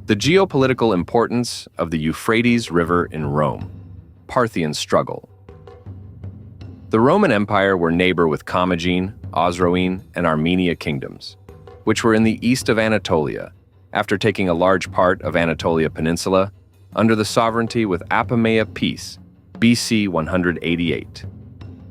The geopolitical importance of the Euphrates River in Rome. Parthian struggle. The Roman Empire were neighbor with Commagene, Osroene, and Armenia kingdoms, which were in the east of Anatolia, after taking a large part of Anatolia Peninsula under the sovereignty with Apamea peace, BC 188.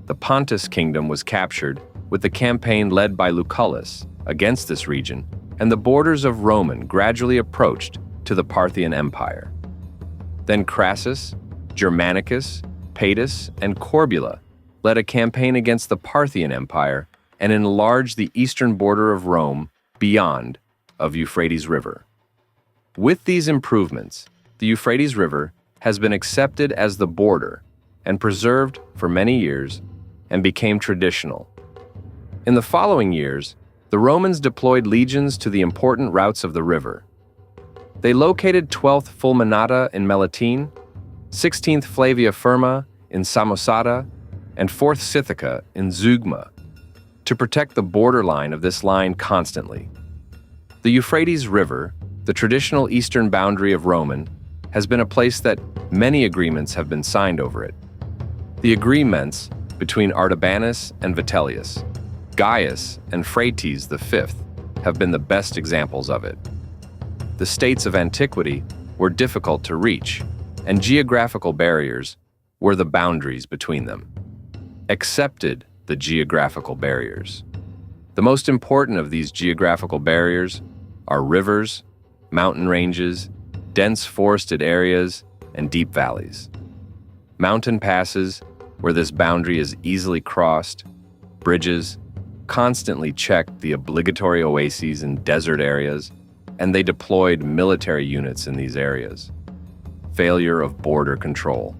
The Pontus kingdom was captured with the campaign led by Lucullus against this region, and the borders of Roman gradually approached to the Parthian Empire. Then Crassus, Germanicus, Paetus, and Corbula led a campaign against the Parthian Empire and enlarged the eastern border of Rome beyond of Euphrates River. With these improvements, the Euphrates River has been accepted as the border and preserved for many years and became traditional. In the following years, the Romans deployed legions to the important routes of the river. They located 12th Fulminata in Melitene, 16th Flavia Firma in Samosata, and 4th Scythica in Zeugma, to protect the borderline of this line constantly. The Euphrates River, the traditional eastern boundary of Roman, has been a place that many agreements have been signed over it. The agreements between Artabanus and Vitellius, Gaius and Phraates V have been the best examples of it. The states of antiquity were difficult to reach, and geographical barriers were the boundaries between them. Accepted the geographical barriers. The most important of these geographical barriers are rivers, mountain ranges, dense forested areas, and deep valleys. Mountain passes, where this boundary is easily crossed, bridges, constantly checked the obligatory oases in desert areas, and they deployed military units in these areas. Failure of border control.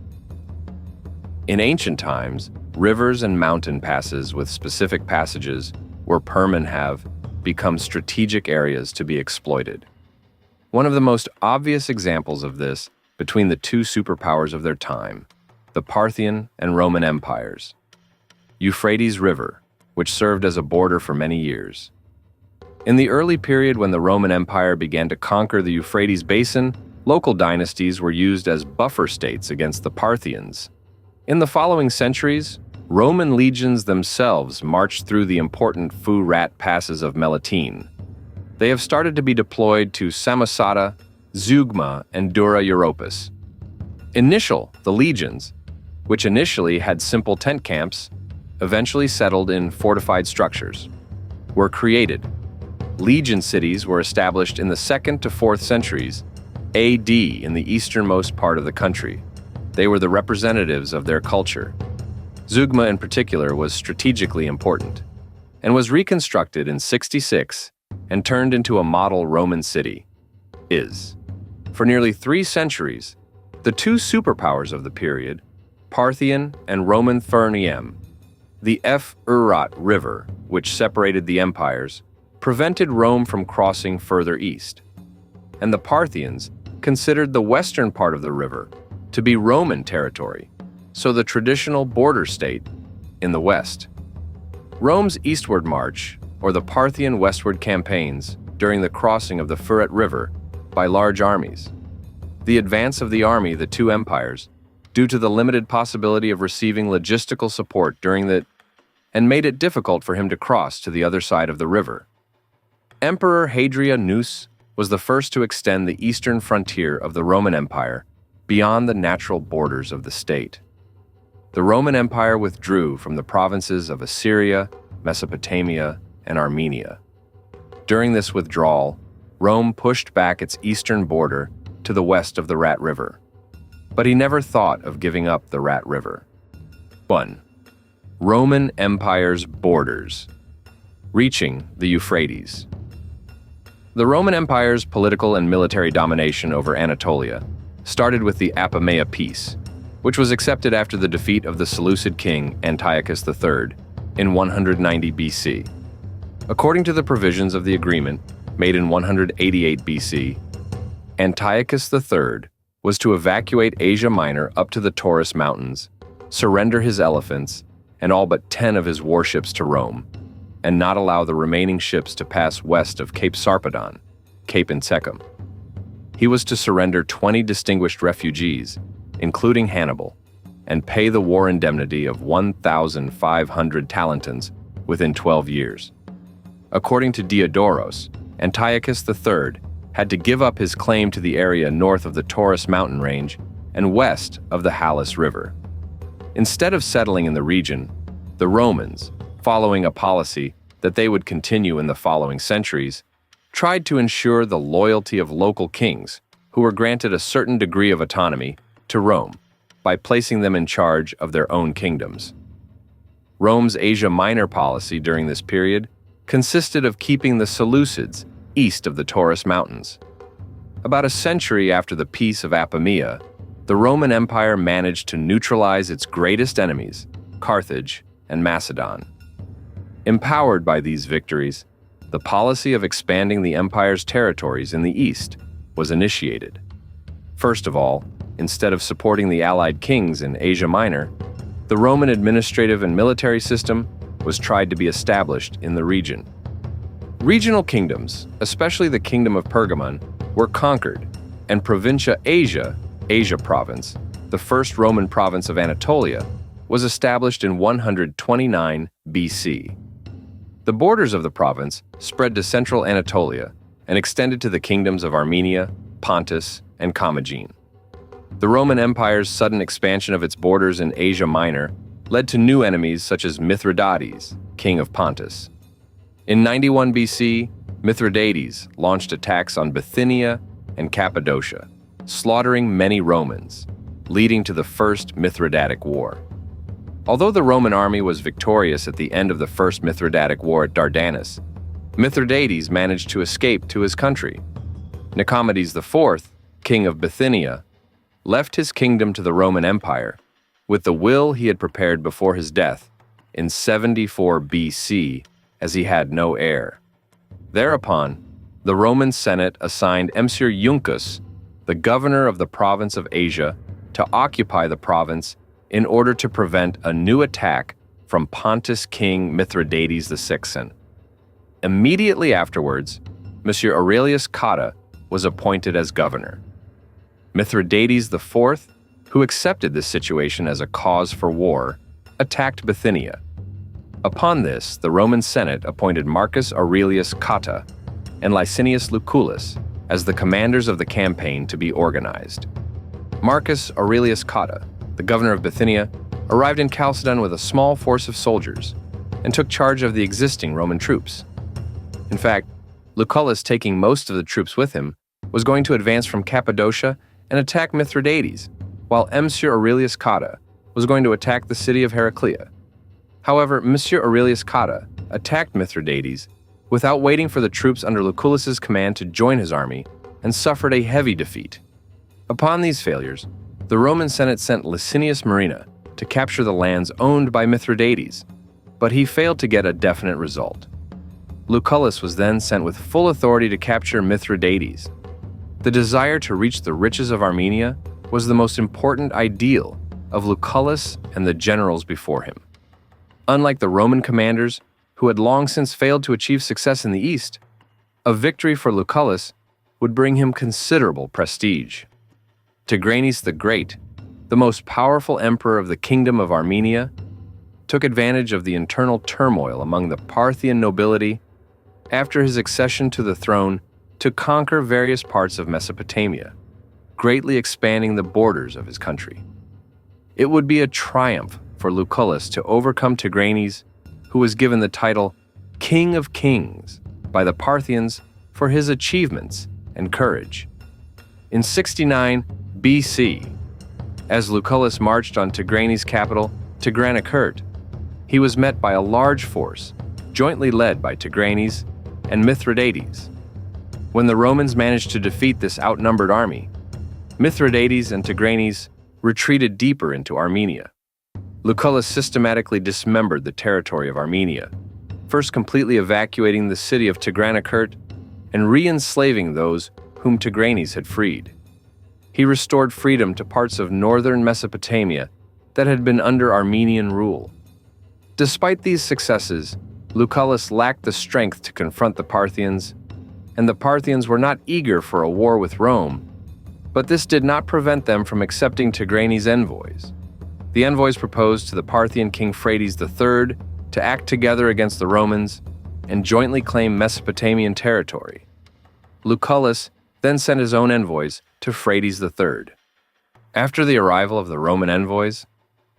In ancient times, rivers and mountain passes with specific passages were have become strategic areas to be exploited. One of the most obvious examples of this between the two superpowers of their time, the Parthian and Roman empires. Euphrates River, which served as a border for many years. In the early period when the Roman Empire began to conquer the Euphrates Basin, local dynasties were used as buffer states against the Parthians. In the following centuries, Roman legions themselves marched through the important Fu-Rat passes of Melitene. They have started to be deployed to Samosata, Zeugma, and Dura Europus. The legions, which initially had simple tent camps, eventually settled in fortified structures, were created. Legion cities were established in the 2nd to 4th centuries AD in the easternmost part of the country. They were the representatives of their culture. Zeugma in particular was strategically important and was reconstructed in 66 and turned into a model Roman city. For nearly 3 centuries, the two superpowers of the period, Parthian and Roman-Parthian, the Euphrates River, which separated the empires, prevented Rome from crossing further east, and the Parthians considered the western part of the river to be Roman territory, so the traditional border state in the west. Rome's eastward march, or the Parthian westward campaigns during the crossing of the Euphrates River by large armies. The advance of the army, the two empires, due to the limited possibility of receiving logistical support and made it difficult for him to cross to the other side of the river. Emperor Hadrianus was the first to extend the eastern frontier of the Roman Empire beyond the natural borders of the state. The Roman Empire withdrew from the provinces of Assyria, Mesopotamia, and Armenia. During this withdrawal, Rome pushed back its eastern border to the west of the Rat River. But he never thought of giving up the Rat River. 1. Roman Empire's borders. Reaching the Euphrates. The Roman Empire's political and military domination over Anatolia started with the Apamea Peace, which was accepted after the defeat of the Seleucid king Antiochus III in 190 BC. According to the provisions of the agreement made in 188 BC, Antiochus III was to evacuate Asia Minor up to the Taurus Mountains, surrender his elephants and all but 10 of his warships to Rome, and not allow the remaining ships to pass west of Cape Sarpedon, Cape Insecum. He was to surrender 20 distinguished refugees, including Hannibal, and pay the war indemnity of 1,500 talentins within 12 years. According to Diodorus, Antiochus III had to give up his claim to the area north of the Taurus mountain range and west of the Halys River. Instead of settling in the region, the Romans, following a policy that they would continue in the following centuries, tried to ensure the loyalty of local kings who were granted a certain degree of autonomy to Rome by placing them in charge of their own kingdoms. Rome's Asia Minor policy during this period consisted of keeping the Seleucids east of the Taurus Mountains. About a century after the Peace of Apamea, the Roman Empire managed to neutralize its greatest enemies, Carthage and Macedon. Empowered by these victories, the policy of expanding the empire's territories in the east was initiated. First of all, instead of supporting the allied kings in Asia Minor, the Roman administrative and military system was tried to be established in the region. Regional kingdoms, especially the Kingdom of Pergamon, were conquered, and Provincia Asia, Asia Province, the first Roman province of Anatolia, was established in 129 BC. The borders of the province spread to central Anatolia and extended to the kingdoms of Armenia, Pontus, and Commagene. The Roman Empire's sudden expansion of its borders in Asia Minor led to new enemies such as Mithridates, king of Pontus. In 91 BC, Mithridates launched attacks on Bithynia and Cappadocia, slaughtering many Romans, leading to the First Mithridatic War. Although the Roman army was victorious at the end of the First Mithridatic War at Dardanus, Mithridates managed to escape to his country. Nicomedes IV, king of Bithynia, left his kingdom to the Roman Empire with the will he had prepared before his death in 74 BC, as he had no heir. Thereupon, the Roman Senate assigned Emsir Juncus, the governor of the province of Asia, to occupy the province in order to prevent a new attack from Pontus king Mithridates VI. Immediately afterwards, Monsieur Aurelius Cotta was appointed as governor. Mithridates IV, who accepted this situation as a cause for war, attacked Bithynia. Upon this, the Roman Senate appointed Marcus Aurelius Cotta and Licinius Lucullus as the commanders of the campaign to be organized. Marcus Aurelius Cotta, the governor of Bithynia, arrived in Chalcedon with a small force of soldiers and took charge of the existing Roman troops. In fact, Lucullus, taking most of the troops with him, was going to advance from Cappadocia and attack Mithridates, while Emsir Aurelius Cotta was going to attack the city of Heraclea. However, Monsieur Aurelius Cotta attacked Mithridates without waiting for the troops under Lucullus's command to join his army and suffered a heavy defeat. Upon these failures, the Roman Senate sent Licinius Murena to capture the lands owned by Mithridates, but he failed to get a definite result. Lucullus was then sent with full authority to capture Mithridates. The desire to reach the riches of Armenia was the most important ideal of Lucullus and the generals before him. Unlike the Roman commanders, who had long since failed to achieve success in the east, a victory for Lucullus would bring him considerable prestige. Tigranes the Great, the most powerful emperor of the Kingdom of Armenia, took advantage of the internal turmoil among the Parthian nobility after his accession to the throne to conquer various parts of Mesopotamia, greatly expanding the borders of his country. It would be a triumph for Lucullus to overcome Tigranes, who was given the title King of Kings by the Parthians for his achievements and courage. In 69 BC, as Lucullus marched on Tigranes' capital, Tigranakert, he was met by a large force, jointly led by Tigranes and Mithridates. When the Romans managed to defeat this outnumbered army, Mithridates and Tigranes retreated deeper into Armenia. Lucullus systematically dismembered the territory of Armenia, first completely evacuating the city of Tigranakert and re-enslaving those whom Tigranes had freed. He restored freedom to parts of northern Mesopotamia that had been under Armenian rule. Despite these successes, Lucullus lacked the strength to confront the Parthians and the Parthians were not eager for a war with Rome, but this did not prevent them from accepting Tigranes' envoys. The envoys proposed to the Parthian king Euphrates III to act together against the Romans and jointly claim Mesopotamian territory. Lucullus then sent his own envoys to Euphrates III. After the arrival of the Roman envoys,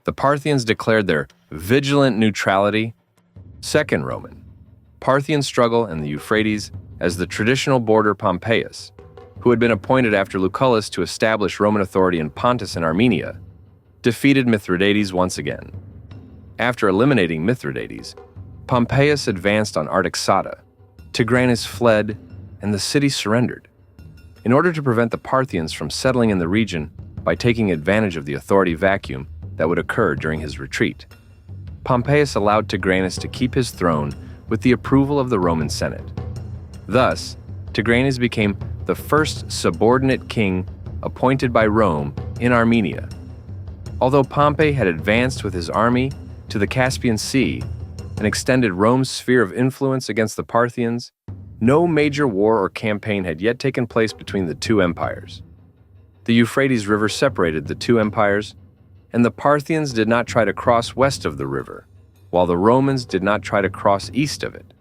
the Parthians declared their vigilant neutrality. Second Roman, Parthian struggle in the Euphrates as the traditional border Pompeius, who had been appointed after Lucullus to establish Roman authority in Pontus and Armenia, defeated Mithridates once again. After eliminating Mithridates, Pompeius advanced on Artaxata. Tigranes fled, and the city surrendered. In order to prevent the Parthians from settling in the region by taking advantage of the authority vacuum that would occur during his retreat, Pompeius allowed Tigranes to keep his throne with the approval of the Roman Senate. Thus, Tigranes became the first subordinate king appointed by Rome in Armenia. Although Pompey had advanced with his army to the Caspian Sea and extended Rome's sphere of influence against the Parthians, no major war or campaign had yet taken place between the two empires. The Euphrates River separated the two empires, and the Parthians did not try to cross west of the river, while the Romans did not try to cross east of it.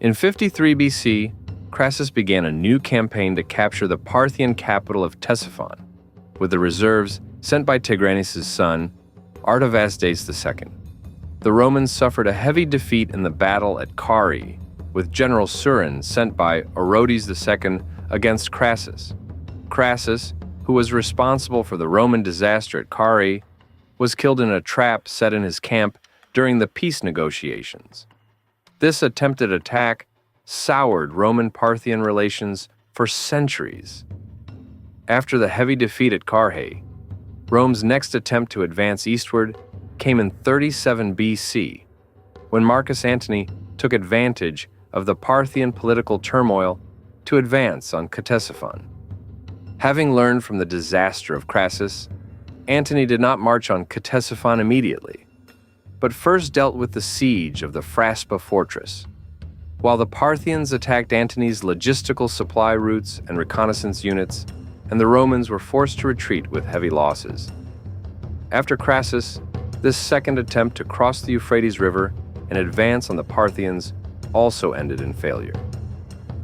In 53 BC, Crassus began a new campaign to capture the Parthian capital of Ctesiphon, with the reserves sent by Tigranes' son, Artavasdes II. The Romans suffered a heavy defeat in the battle at Carrhae, with General Surin sent by Orodes II against Crassus. Crassus, who was responsible for the Roman disaster at Carrhae, was killed in a trap set in his camp during the peace negotiations. This attempted attack soured Roman-Parthian relations for centuries. After the heavy defeat at Carrhae, Rome's next attempt to advance eastward came in 37 BC, when Marcus Antony took advantage of the Parthian political turmoil to advance on Ctesiphon. Having learned from the disaster of Crassus, Antony did not march on Ctesiphon immediately, but first dealt with the siege of the Phraspa fortress. While the Parthians attacked Antony's logistical supply routes and reconnaissance units, and the Romans were forced to retreat with heavy losses. After Crassus, this second attempt to cross the Euphrates River and advance on the Parthians also ended in failure.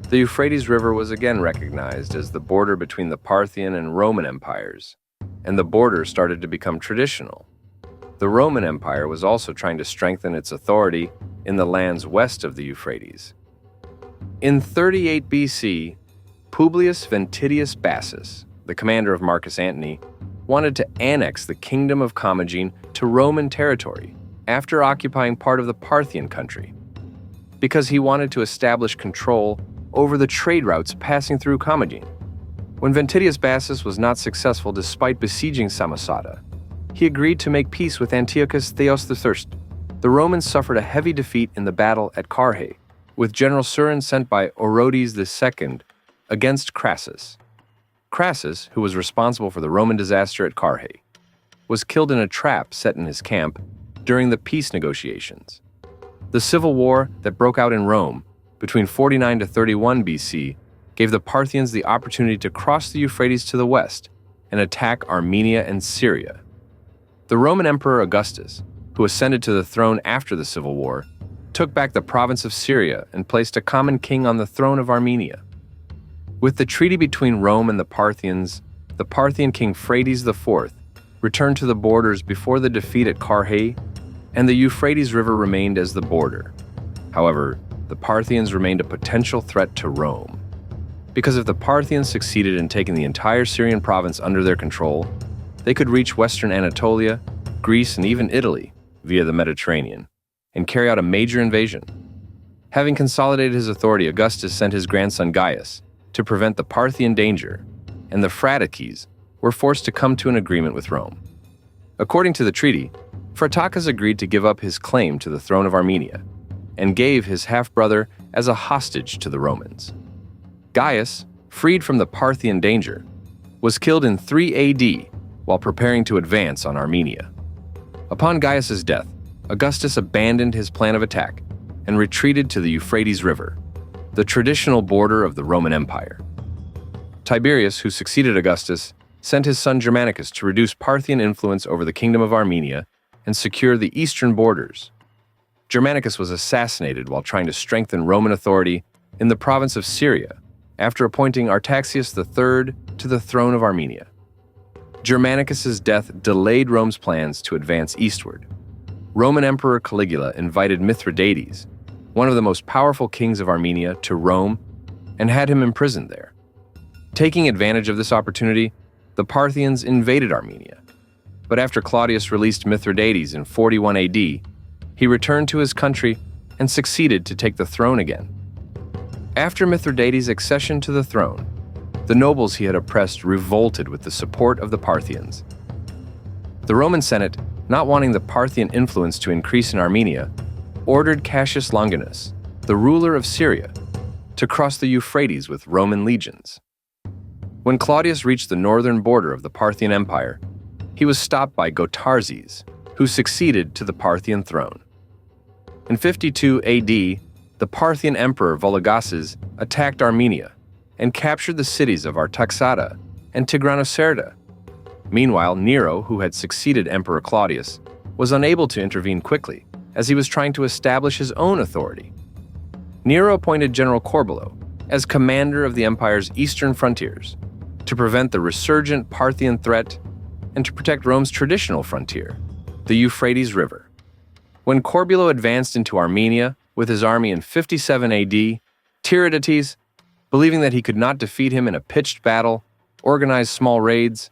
The Euphrates River was again recognized as the border between the Parthian and Roman empires, and the border started to become traditional. The Roman Empire was also trying to strengthen its authority in the lands west of the Euphrates. In 38 BC, Publius Ventidius Bassus, the commander of Marcus Antony, wanted to annex the kingdom of Commagene to Roman territory after occupying part of the Parthian country, because he wanted to establish control over the trade routes passing through Commagene. When Ventidius Bassus was not successful despite besieging Samosata, he agreed to make peace with Antiochus Theos I. The Romans suffered a heavy defeat in the battle at Carrhae, with General Surin sent by Orodes II against Crassus. Crassus, who was responsible for the Roman disaster at Carrhae, was killed in a trap set in his camp during the peace negotiations. The civil war that broke out in Rome between 49 to 31 BC gave the Parthians the opportunity to cross the Euphrates to the west and attack Armenia and Syria. The Roman Emperor Augustus, who ascended to the throne after the civil war, took back the province of Syria and placed a common king on the throne of Armenia. With the treaty between Rome and the Parthians, the Parthian king Euphrates IV returned to the borders before the defeat at Carrhae, and the Euphrates River remained as the border. However, the Parthians remained a potential threat to Rome, because if the Parthians succeeded in taking the entire Syrian province under their control, they could reach western Anatolia, Greece, and even Italy via the Mediterranean, and carry out a major invasion. Having consolidated his authority, Augustus sent his grandson Gaius to prevent the Parthian danger, and the Phrataches were forced to come to an agreement with Rome. According to the treaty, Phrataces agreed to give up his claim to the throne of Armenia and gave his half-brother as a hostage to the Romans. Gaius, freed from the Parthian danger, was killed in 3 AD while preparing to advance on Armenia. Upon Gaius's death, Augustus abandoned his plan of attack and retreated to the Euphrates River. the traditional border of the Roman Empire. Tiberius, who succeeded Augustus, sent his son Germanicus to reduce Parthian influence over the kingdom of Armenia and secure the eastern borders. Germanicus was assassinated while trying to strengthen Roman authority in the province of Syria after appointing Artaxius III to the throne of Armenia. Germanicus's death delayed Rome's plans to advance eastward. Roman Emperor Caligula invited Mithridates, one of the most powerful kings of Armenia, to Rome and had him imprisoned there. Taking advantage of this opportunity, the Parthians invaded Armenia. But after Claudius released Mithridates in 41 AD, he returned to his country and succeeded to take the throne again. After Mithridates' accession to the throne, the nobles he had oppressed revolted with the support of the Parthians. The Roman Senate, not wanting the Parthian influence to increase in Armenia, ordered Cassius Longinus, the ruler of Syria, to cross the Euphrates with Roman legions. When Claudius reached the northern border of the Parthian Empire, he was stopped by Gotarzes, who succeeded to the Parthian throne. In 52 AD, the Parthian Emperor Vologases attacked Armenia and captured the cities of Artaxata and Tigranocerta. Meanwhile, Nero, who had succeeded Emperor Claudius, was unable to intervene quickly, as he was trying to establish his own authority. Nero appointed General Corbulo as commander of the empire's eastern frontiers to prevent the resurgent Parthian threat and to protect Rome's traditional frontier, the Euphrates River. When Corbulo advanced into Armenia with his army in 57 AD, Tiridates, believing that he could not defeat him in a pitched battle, organized small raids.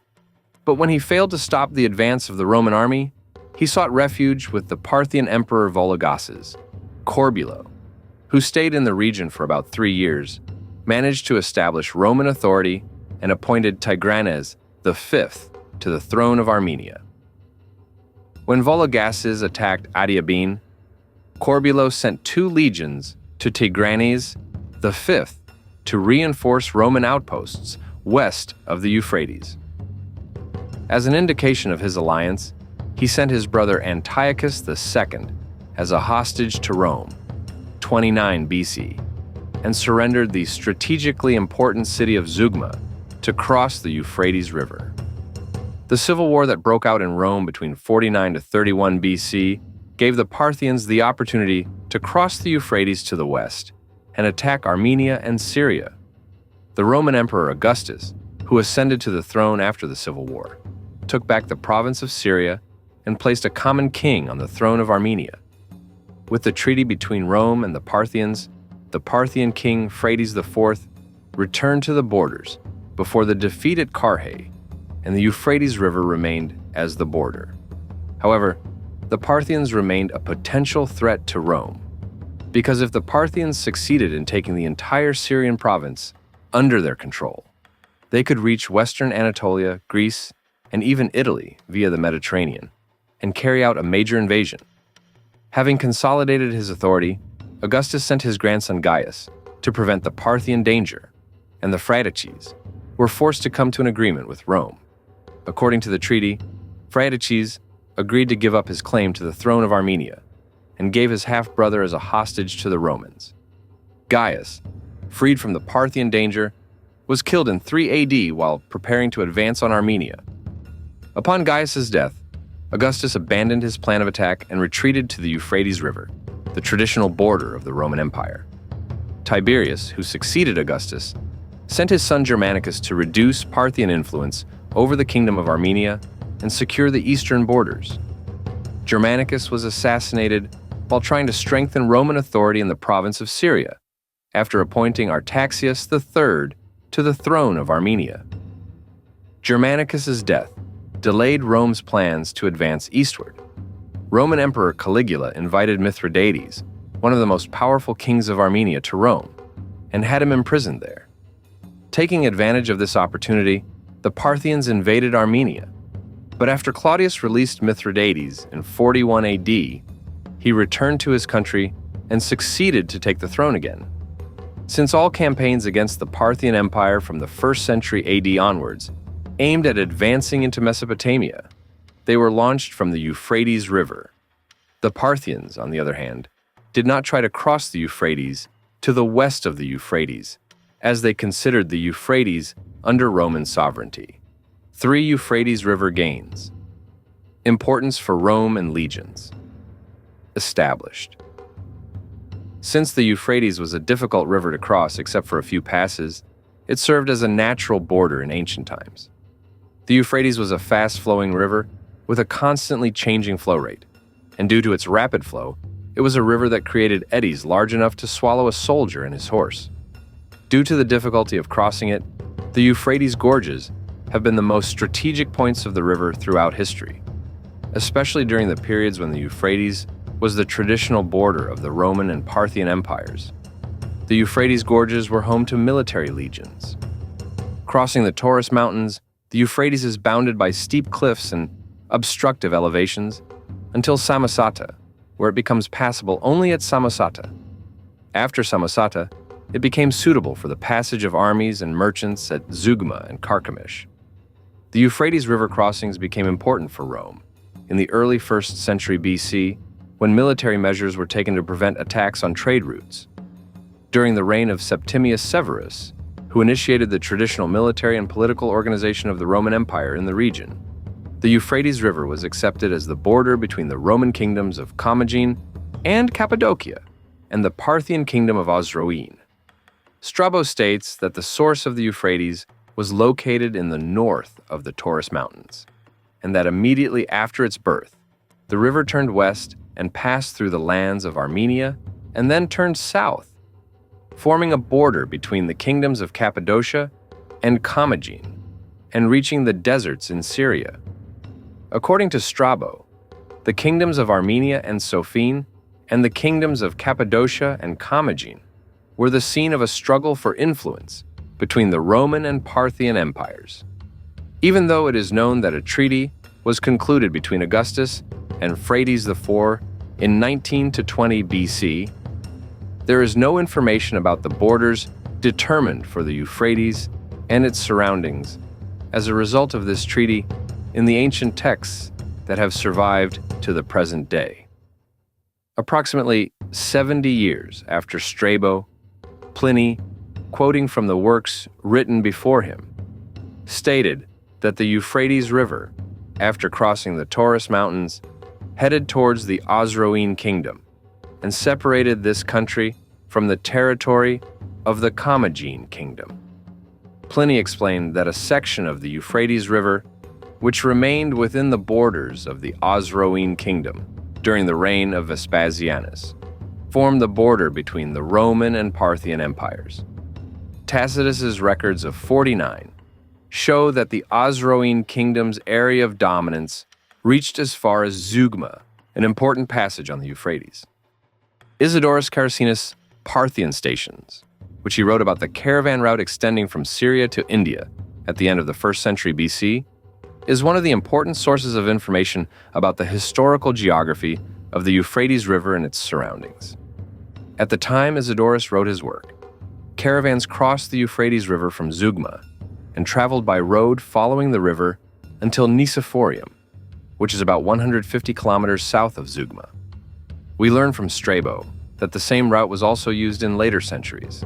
But when he failed to stop the advance of the Roman army, he sought refuge with the Parthian Emperor Vologases. Corbulo, who stayed in the region for about 3 years, managed to establish Roman authority and appointed Tigranes V to the throne of Armenia. When Vologases attacked Adiabene, Corbulo sent 2 legions to Tigranes V to reinforce Roman outposts west of the Euphrates. As an indication of his alliance, he sent his brother Antiochus II as a hostage to Rome, 29 BC, and surrendered the strategically important city of Zeugma to cross the Euphrates River. The civil war that broke out in Rome between 49 to 31 BC gave the Parthians the opportunity to cross the Euphrates to the west and attack Armenia and Syria. The Roman Emperor Augustus, who ascended to the throne after the civil war, took back the province of Syria and placed a common king on the throne of Armenia. With the treaty between Rome and the Parthians, the Parthian king Euphrates IV returned to the borders before the defeat at Carrhae, and the Euphrates River remained as the border. However, the Parthians remained a potential threat to Rome, because if the Parthians succeeded in taking the entire Syrian province under their control, they could reach western Anatolia, Greece, and even Italy via the Mediterranean, and carry out a major invasion. Having consolidated his authority, Augustus sent his grandson Gaius to prevent the Parthian danger, and the Euphrates were forced to come to an agreement with Rome. According to the treaty, Euphrates agreed to give up his claim to the throne of Armenia and gave his half-brother as a hostage to the Romans. Gaius, freed from the Parthian danger, was killed in 3 AD while preparing to advance on Armenia. Upon Gaius's death, Augustus abandoned his plan of attack and retreated to the Euphrates River, the traditional border of the Roman Empire. Tiberius, who succeeded Augustus, sent his son Germanicus to reduce Parthian influence over the kingdom of Armenia and secure the eastern borders. Germanicus was assassinated while trying to strengthen Roman authority in the province of Syria, after appointing Artaxius III to the throne of Armenia. Germanicus's death delayed Rome's plans to advance eastward. Roman Emperor Caligula invited Mithridates, one of the most powerful kings of Armenia, to Rome, and had him imprisoned there. Taking advantage of this opportunity, the Parthians invaded Armenia. But after Claudius released Mithridates in 41 AD, he returned to his country and succeeded to take the throne again. Since all campaigns against the Parthian Empire from the 1st century AD onwards aimed at advancing into Mesopotamia, they were launched from the Euphrates River. The Parthians, on the other hand, did not try to cross the Euphrates to the west of the Euphrates, as they considered the Euphrates under Roman sovereignty. 3 Euphrates River gains. Importance for Rome and legions. Established. Since the Euphrates was a difficult river to cross except for a few passes, it served as a natural border in ancient times. The Euphrates was a fast-flowing river with a constantly changing flow rate, and due to its rapid flow, it was a river that created eddies large enough to swallow a soldier and his horse. Due to the difficulty of crossing it, the Euphrates gorges have been the most strategic points of the river throughout history, especially during the periods when the Euphrates was the traditional border of the Roman and Parthian empires. The Euphrates gorges were home to military legions. Crossing the Taurus Mountains, the Euphrates is bounded by steep cliffs and obstructive elevations until Samosata, where it becomes passable only at Samosata. After Samosata, it became suitable for the passage of armies and merchants at Zeugma and Carchemish. The Euphrates River crossings became important for Rome in the early 1st century BC, when military measures were taken to prevent attacks on trade routes. During the reign of Septimius Severus, who initiated the traditional military and political organization of the Roman Empire in the region, the Euphrates River was accepted as the border between the Roman kingdoms of Commagene and Cappadocia and the Parthian kingdom of Osroene. Strabo states that the source of the Euphrates was located in the north of the Taurus Mountains, and that immediately after its birth, the river turned west and passed through the lands of Armenia and then turned south, forming a border between the kingdoms of Cappadocia and Commagene, and reaching the deserts in Syria. According to Strabo, the kingdoms of Armenia and Sophene and the kingdoms of Cappadocia and Commagene were the scene of a struggle for influence between the Roman and Parthian empires. Even though it is known that a treaty was concluded between Augustus and Phraates IV in 19 to 20 BC, there is no information about the borders determined for the Euphrates and its surroundings as a result of this treaty in the ancient texts that have survived to the present day. Approximately 70 years after Strabo, Pliny, quoting from the works written before him, stated that the Euphrates River, after crossing the Taurus Mountains, headed towards the Osroene kingdom and separated this country from the territory of the Commagene kingdom. Pliny explained that a section of the Euphrates River, which remained within the borders of the Osroene kingdom during the reign of Vespasianus, formed the border between the Roman and Parthian empires. Tacitus's records of 49 show that the Osroene kingdom's area of dominance reached as far as Zeugma, an important passage on the Euphrates. Isidorus Caracinus' Parthian Stations, which he wrote about the caravan route extending from Syria to India at the end of the 1st century BC, is one of the important sources of information about the historical geography of the Euphrates River and its surroundings. At the time Isidorus wrote his work, caravans crossed the Euphrates River from Zeugma and traveled by road following the river until Nicephorium, which is about 150 kilometers south of Zeugma. We learn from Strabo that the same route was also used in later centuries.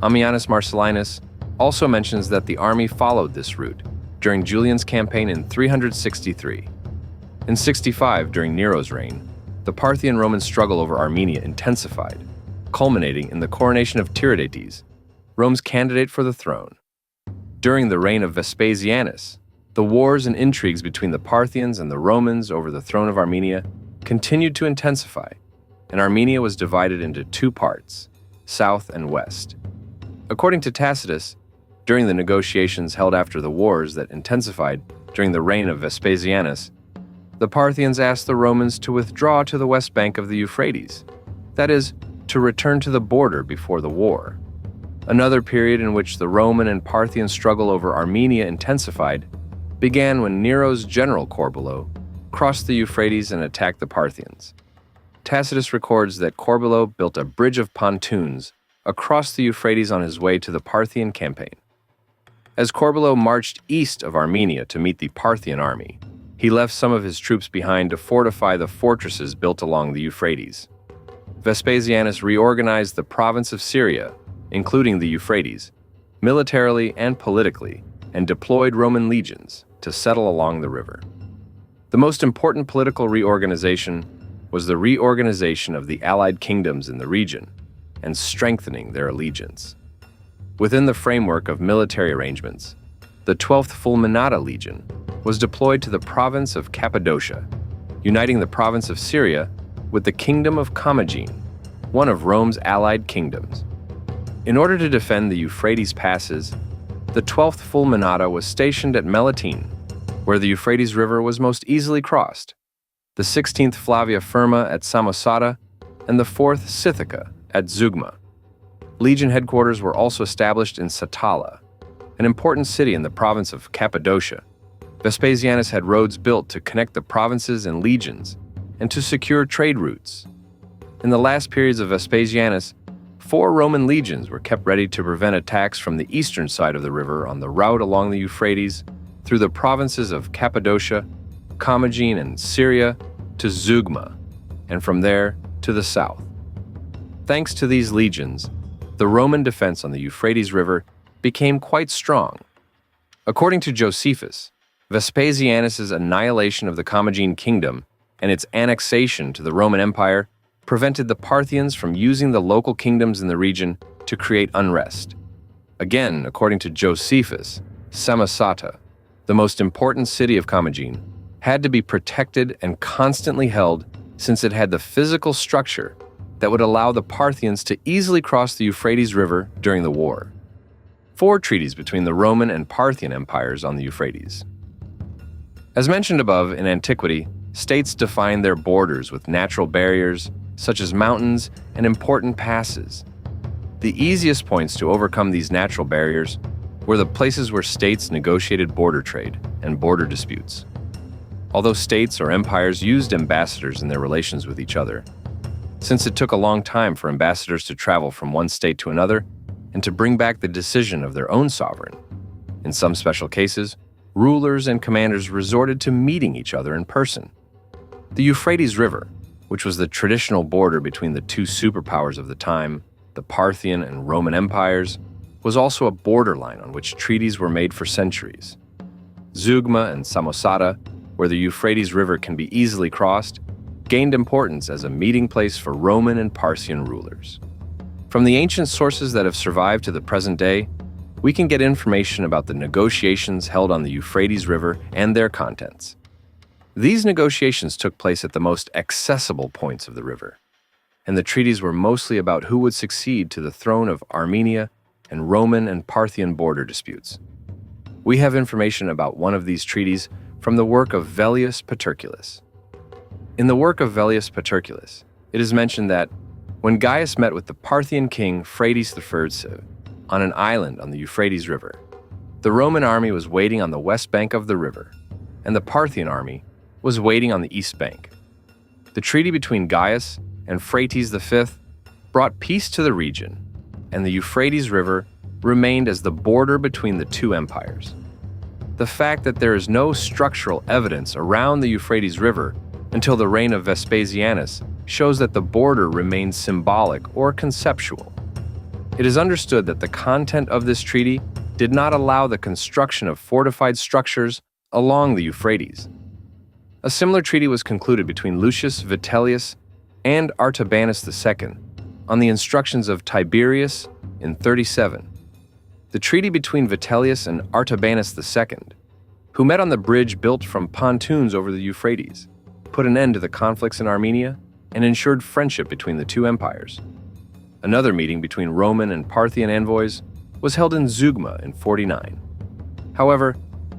Ammianus Marcellinus also mentions that the army followed this route during Julian's campaign in 363. In 65, during Nero's reign, the Parthian-Roman struggle over Armenia intensified, culminating in the coronation of Tiridates, Rome's candidate for the throne. During the reign of Vespasianus, the wars and intrigues between the Parthians and the Romans over the throne of Armenia continued to intensify, and Armenia was divided into 2 parts, south and west. According to Tacitus, during the negotiations held after the wars that intensified during the reign of Vespasianus, the Parthians asked the Romans to withdraw to the west bank of the Euphrates, that is, to return to the border before the war. Another period in which the Roman and Parthian struggle over Armenia intensified began when Nero's general Corbulo crossed the Euphrates and attacked the Parthians. Tacitus records that Corbulo built a bridge of pontoons across the Euphrates on his way to the Parthian campaign. As Corbulo marched east of Armenia to meet the Parthian army, he left some of his troops behind to fortify the fortresses built along the Euphrates. Vespasianus reorganized the province of Syria, including the Euphrates, militarily and politically, and deployed Roman legions to settle along the river. The most important political reorganization was the reorganization of the allied kingdoms in the region and strengthening their allegiance. Within the framework of military arrangements, the 12th Fulminata Legion was deployed to the province of Cappadocia, uniting the province of Syria with the kingdom of Commagene, one of Rome's allied kingdoms. In order to defend the Euphrates passes, the 12th Fulminata was stationed at Melitene, where the Euphrates River was most easily crossed, the 16th Flavia Firma at Samosata, and the 4th Scythica at Zeugma. Legion headquarters were also established in Satala, an important city in the province of Cappadocia. Vespasianus had roads built to connect the provinces and legions and to secure trade routes. In the last periods of Vespasianus, 4 Roman legions were kept ready to prevent attacks from the eastern side of the river on the route along the Euphrates through the provinces of Cappadocia, Commagene, and Syria to Zeugma, and from there to the south. Thanks to these legions, the Roman defense on the Euphrates River became quite strong. According to Josephus, Vespasianus's annihilation of the Commagene kingdom and its annexation to the Roman Empire prevented the Parthians from using the local kingdoms in the region to create unrest. Again, according to Josephus, Samosata, the most important city of Commagene, had to be protected and constantly held since it had the physical structure that would allow the Parthians to easily cross the Euphrates River during the war. 4 treaties between the Roman and Parthian empires on the Euphrates. As mentioned above, in antiquity, states defined their borders with natural barriers, such as mountains and important passes. The easiest points to overcome these natural barriers were the places where states negotiated border trade and border disputes. Although states or empires used ambassadors in their relations with each other, since it took a long time for ambassadors to travel from one state to another and to bring back the decision of their own sovereign. In some special cases, rulers and commanders resorted to meeting each other in person. The Euphrates River, which was the traditional border between the 2 superpowers of the time, the Parthian and Roman empires, was also a borderline on which treaties were made for centuries. Zeugma and Samosata, where the Euphrates River can be easily crossed, gained importance as a meeting place for Roman and Parthian rulers. From the ancient sources that have survived to the present day, we can get information about the negotiations held on the Euphrates River and their contents. These negotiations took place at the most accessible points of the river, and the treaties were mostly about who would succeed to the throne of Armenia and Roman and Parthian border disputes. We have information about one of these treaties from the work of Velleius Paterculus. In the work of Velleius Paterculus, it is mentioned that when Gaius met with the Parthian king Phraates I on an island on the Euphrates River, the Roman army was waiting on the west bank of the river, and the Parthian army was waiting on the east bank. The treaty between Gaius and Phraates V brought peace to the region, and the Euphrates River remained as the border between the 2 empires. The fact that there is no structural evidence around the Euphrates River until the reign of Vespasianus shows that the border remains symbolic or conceptual. It is understood that the content of this treaty did not allow the construction of fortified structures along the Euphrates. A similar treaty was concluded between Lucius Vitellius and Artabanus II on the instructions of Tiberius in 37. The treaty between Vitellius and Artabanus II, who met on the bridge built from pontoons over the Euphrates, put an end to the conflicts in Armenia and ensured friendship between the 2 empires. Another meeting between Roman and Parthian envoys was held in Zeugma in 49. However,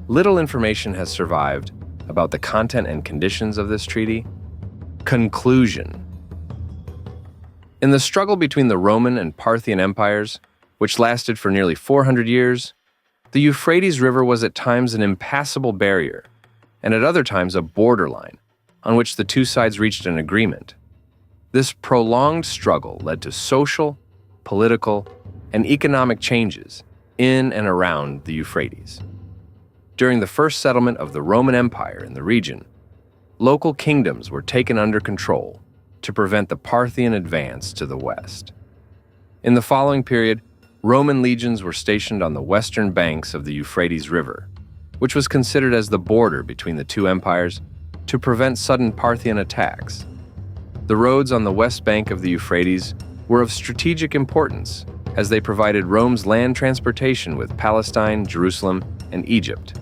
little information has survived about the content and conditions of this treaty. Conclusion. In the struggle between the Roman and Parthian empires, which lasted for nearly 400 years, the Euphrates River was at times an impassable barrier, and at other times a borderline, on which the 2 sides reached an agreement. This prolonged struggle led to social, political, and economic changes in and around the Euphrates. During the first settlement of the Roman Empire in the region, local kingdoms were taken under control, to prevent the Parthian advance to the west. In the following period, Roman legions were stationed on the western banks of the Euphrates River, which was considered as the border between the two empires, to prevent sudden Parthian attacks. The roads on the west bank of the Euphrates were of strategic importance, as they provided Rome's land transportation with Palestine, Jerusalem, and Egypt.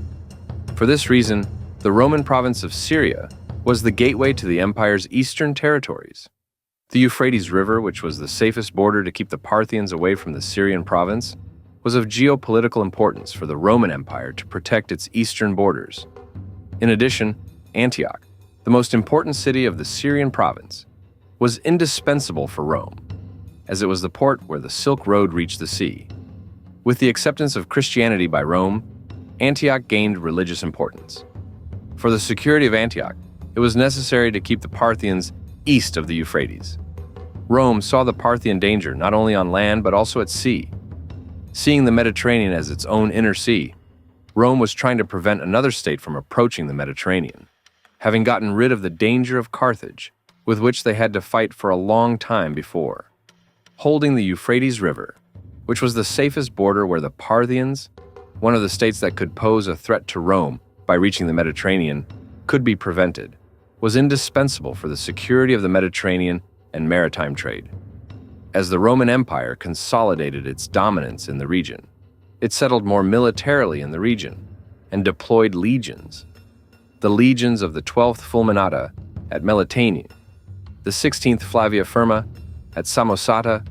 For this reason, the Roman province of Syria was the gateway to the empire's eastern territories. The Euphrates River, which was the safest border to keep the Parthians away from the Syrian province, was of geopolitical importance for the Roman Empire to protect its eastern borders. In addition, Antioch, the most important city of the Syrian province, was indispensable for Rome, as it was the port where the Silk Road reached the sea. With the acceptance of Christianity by Rome, Antioch gained religious importance. For the security of Antioch, it was necessary to keep the Parthians east of the Euphrates. Rome saw the Parthian danger not only on land but also at sea. Seeing the Mediterranean as its own inner sea, Rome was trying to prevent another state from approaching the Mediterranean, having gotten rid of the danger of Carthage, with which they had to fight for a long time before. Holding the Euphrates River, which was the safest border where the Parthians, one of the states that could pose a threat to Rome by reaching the Mediterranean, could be prevented, was indispensable for the security of the Mediterranean and maritime trade. As the Roman Empire consolidated its dominance in the region, it settled more militarily in the region and deployed legions. The legions of the 12th Fulminata at Melitene, the 16th Flavia Firma at Samosata,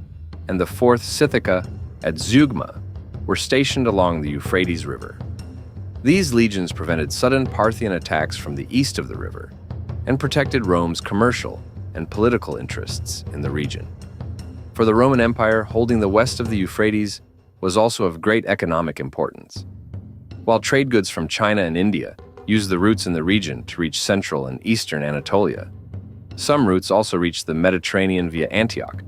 and the 4th Scythica at Zeugma were stationed along the Euphrates River. These legions prevented sudden Parthian attacks from the east of the river and protected Rome's commercial and political interests in the region. For the Roman Empire, holding the west of the Euphrates was also of great economic importance. While trade goods from China and India used the routes in the region to reach central and eastern Anatolia, some routes also reached the Mediterranean via Antioch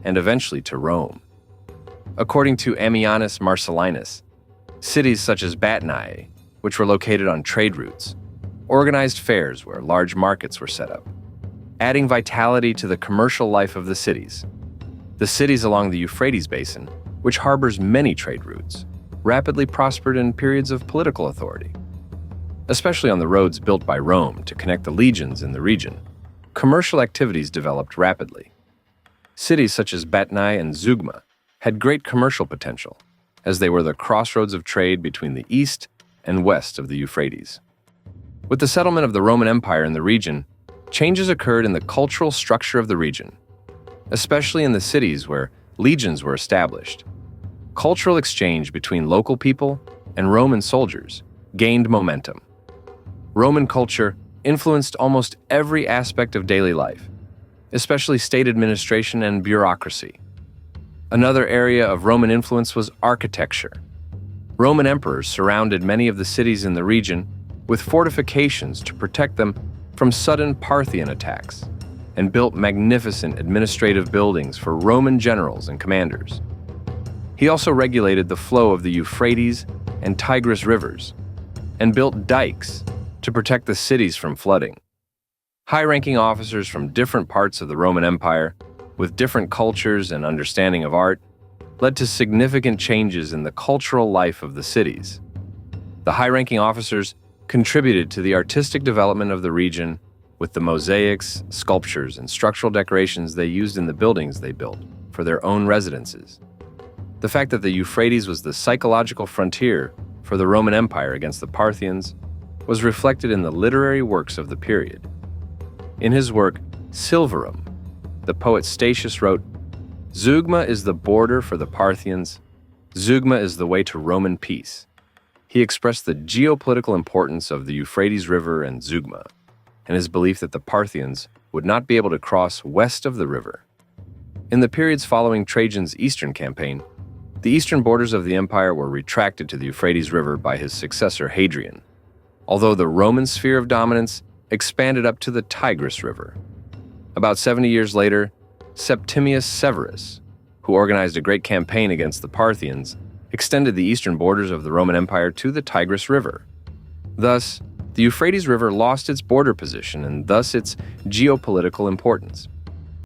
and eventually to Rome. According to Ammianus Marcellinus, cities such as Batnae, which were located on trade routes, organized fairs where large markets were set up, adding vitality to the commercial life of the cities. The cities along the Euphrates basin, which harbors many trade routes, rapidly prospered in periods of political authority. Especially on the roads built by Rome to connect the legions in the region, commercial activities developed rapidly. Cities such as Batnae and Zeugma had great commercial potential, as they were the crossroads of trade between the east and west of the Euphrates. With the settlement of the Roman Empire in the region, changes occurred in the cultural structure of the region, especially in the cities where legions were established. Cultural exchange between local people and Roman soldiers gained momentum. Roman culture influenced almost every aspect of daily life, especially state administration and bureaucracy. Another area of Roman influence was architecture. Roman emperors surrounded many of the cities in the region with fortifications to protect them from sudden Parthian attacks, and built magnificent administrative buildings for Roman generals and commanders. He also regulated the flow of the Euphrates and Tigris rivers, and built dikes to protect the cities from flooding. High-ranking officers from different parts of the Roman Empire, with different cultures and understanding of art, led to significant changes in the cultural life of the cities. The high-ranking officers contributed to the artistic development of the region with the mosaics, sculptures, and structural decorations they used in the buildings they built for their own residences. The fact that the Euphrates was the psychological frontier for the Roman Empire against the Parthians was reflected in the literary works of the period. In his work, Silvarum, the poet Statius wrote, "Zeugma is the border for the Parthians. Zeugma is the way to Roman peace." He expressed the geopolitical importance of the Euphrates River and Zeugma, and his belief that the Parthians would not be able to cross west of the river. In the periods following Trajan's eastern campaign, the eastern borders of the empire were retracted to the Euphrates River by his successor Hadrian, although the Roman sphere of dominance expanded up to the Tigris River. About 70 years later, Septimius Severus, who organized a great campaign against the Parthians, extended the eastern borders of the Roman Empire to the Tigris River. Thus, the Euphrates River lost its border position and thus its geopolitical importance.